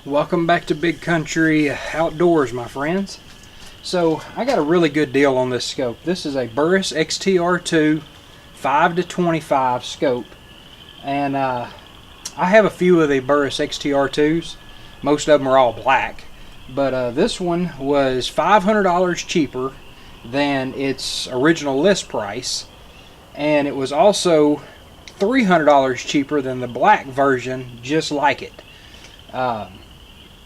Welcome back to Big Country Outdoors, my friends. So I got a really good deal on this scope. This is a Burris XTR2 5 to 25 scope, and I have a few of the Burris XTR2s. Most of them are all black, but this one was $500 cheaper than its original list price, and it was also $300 cheaper than the black version just like it.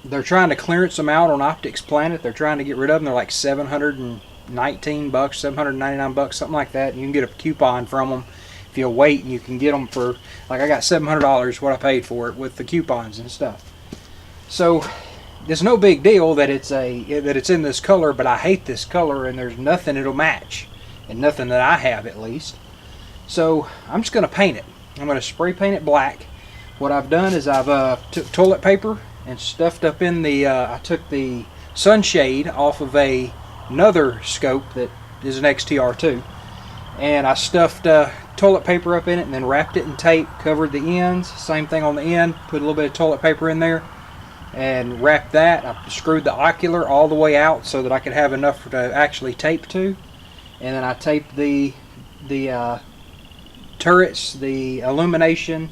They're trying to clearance them out on Optics Planet. They're trying to get rid of them. They're like $719, $799, something like that. And you can get a coupon from them if you'll wait, and you can get them for, like, I got $700 what I paid for it with the coupons and stuff. So it's no big deal that it's in this color, but I hate this color, and there's nothing it'll match, and nothing that I have at least. So I'm just going to paint it. I'm going to spray paint it black. What I've done is I've took toilet paper and stuffed up in the, I took the sunshade off of another scope that is an XTR2, and I stuffed toilet paper up in it and then wrapped it in tape, covered the ends, same thing on the end, put a little bit of toilet paper in there and wrapped that. I screwed the ocular all the way out so that I could have enough to actually tape to, and then I taped the turrets, the illumination,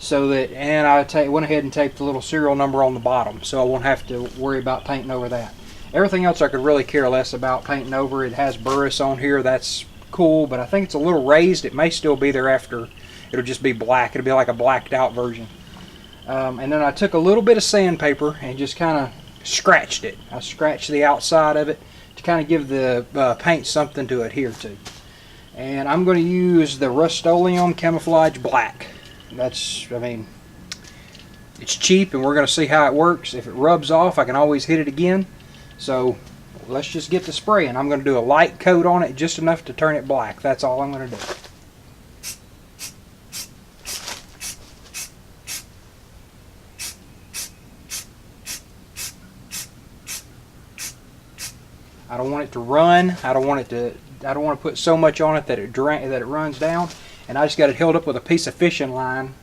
so that, and I went ahead and taped the little serial number on the bottom, so I won't have to worry about painting over that. Everything else I could really care less about painting over. It has Burris on here, that's cool, but I think it's a little raised. It may still be there after. It'll just be black. It'll be like a blacked out version. And then I took a little bit of sandpaper and just kind of scratched it. I scratched the outside of it to kind of give the paint something to adhere to. And I'm going to use the Rust-Oleum Camouflage Black. That's, I mean, it's cheap, and we're going to see how it works. If it rubs off, I can always hit it again. So let's just get to spraying. I'm going to do a light coat on it, just enough to turn it black. That's all I'm going to do. I don't want it to run. I don't want to put so much on it that it runs down. And I just got it held up with a piece of fishing line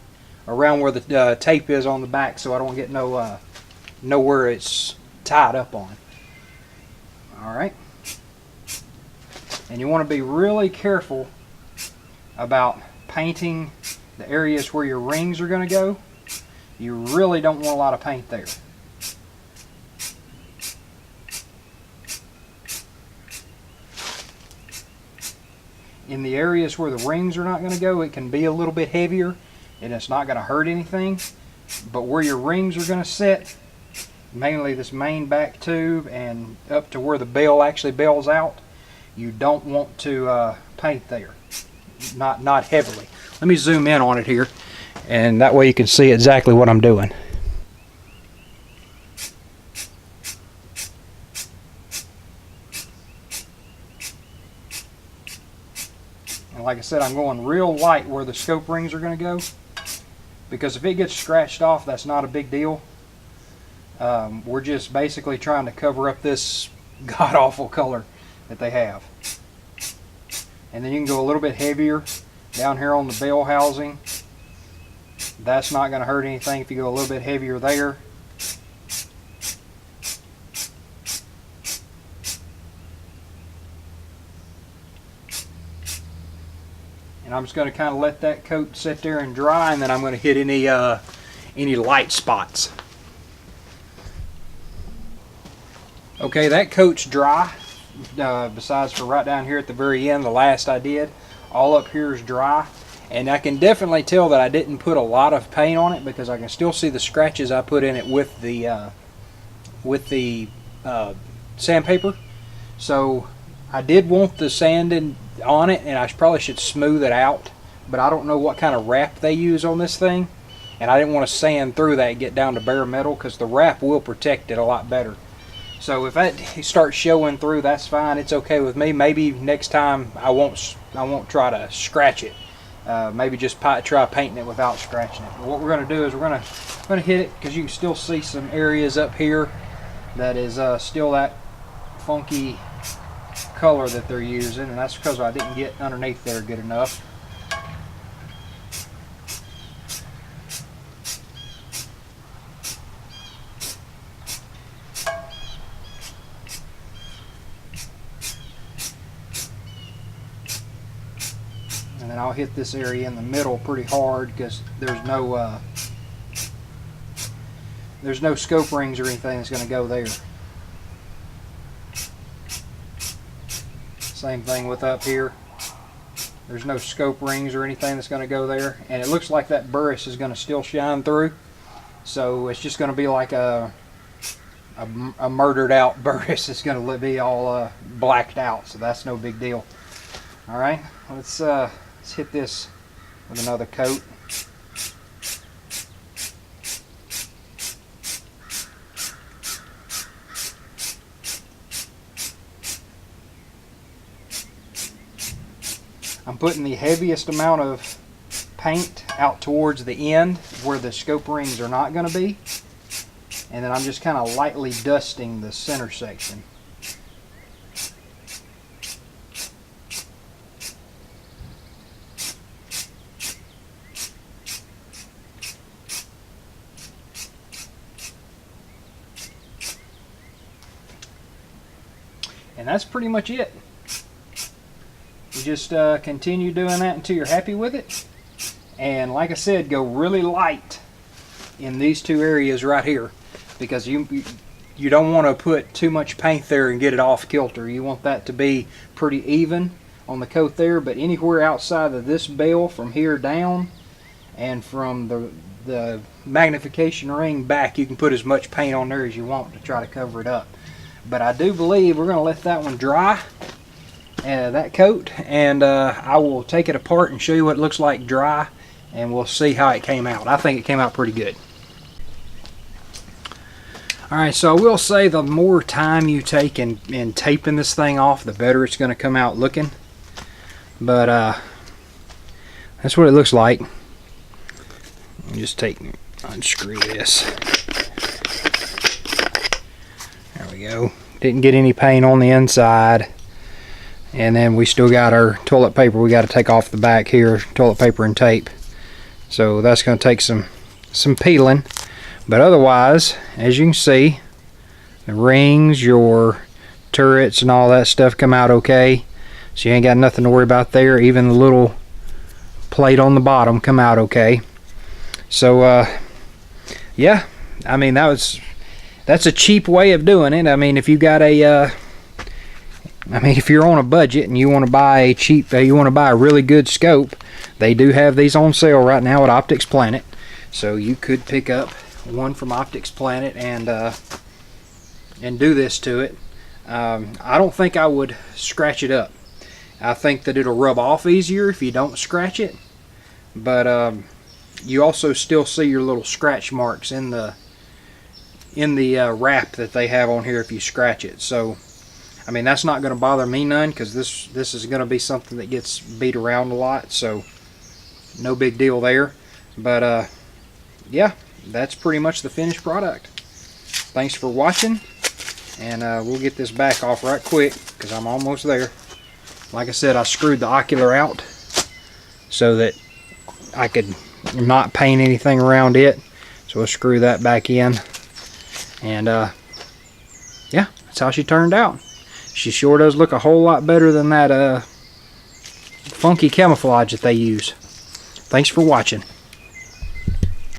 around where the tape is on the back, so I don't get know where it's tied up on. Alright. And you want to be really careful about painting the areas where your rings are going to go. You really don't want a lot of paint there. In the areas where the rings are not going to go, it can be a little bit heavier and it's not going to hurt anything. But where your rings are going to sit, mainly this main back tube and up to where the bell actually bells out, you don't want to paint there. Not heavily. Let me zoom in on it here, and that way you can see exactly what I'm doing. And like I said, I'm going real light where the scope rings are going to go, because if it gets scratched off, that's not a big deal. We're just basically trying to cover up this god-awful color that they have. And then you can go a little bit heavier down here on the bell housing. That's not going to hurt anything if you go a little bit heavier there. And I'm just going to kind of let that coat sit there and dry, and then I'm going to hit any light spots. Okay, that coat's dry. Besides for right down here at the very end, the last I did. All up here is dry, and I can definitely tell that I didn't put a lot of paint on it, because I can still see the scratches I put in it with the sandpaper. So I did want the sanding on it, and I probably should smooth it out, but I don't know what kind of wrap they use on this thing, and I didn't want to sand through that and get down to bare metal, because the wrap will protect it a lot better. So if that starts showing through, that's fine. It's okay with me. Maybe next time I won't try to scratch it. Maybe just try painting it without scratching it. But what we're going to do is we're going to hit it, because you can still see some areas up here that is still that funky color that they're using, and that's because I didn't get underneath there good enough. and I'll hit this area in the middle pretty hard because there's no scope rings or anything that's going to go there. Same thing with up here. There's no scope rings or anything that's going to go there, and it looks like that burris is going to still shine through, so it's just going to be like a murdered out burris. It's going to be all blacked out, so that's no big deal. All right, let's hit this with another coat. I'm putting the heaviest amount of paint out towards the end where the scope rings are not going to be, and then I'm just kind of lightly dusting the center section. And that's pretty much it. You just continue doing that until you're happy with it. And like I said, go really light in these two areas right here, because you don't want to put too much paint there and get it off kilter. You want that to be pretty even on the coat there, but anywhere outside of this bell from here down and from the magnification ring back, you can put as much paint on there as you want to try to cover it up. But I do believe we're going to let that one dry, that coat, and I will take it apart and show you what it looks like dry, and we'll see how it came out. I think it came out pretty good. Alright, so I will say the more time you take in taping this thing off, the better it's going to come out looking. But that's what it looks like. Just unscrew this. There we go. Didn't get any paint on the inside. And then we still got our toilet paper we got to take off the back here, toilet paper and tape. So that's going to take some peeling. But otherwise, as you can see, the rings, your turrets and all that stuff come out okay. So you ain't got nothing to worry about there. Even the little plate on the bottom come out okay. So yeah, I mean that's a cheap way of doing it. I mean, if you got if you're on a budget and you want to buy a really good scope, they do have these on sale right now at Optics Planet. So you could pick up one from Optics Planet and do this to it. I don't think I would scratch it up. I think that it'll rub off easier if you don't scratch it. But you also still see your little scratch marks in the wrap that they have on here if you scratch it. So I mean, that's not going to bother me none, because this is going to be something that gets beat around a lot, so no big deal there. But yeah, that's pretty much the finished product. Thanks for watching, and we'll get this back off right quick because I'm almost there. Like I said, I screwed the ocular out so that I could not paint anything around it. So we'll screw that back in, and yeah, that's how she turned out. She sure does look a whole lot better than that funky camouflage that they use. Thanks for watching.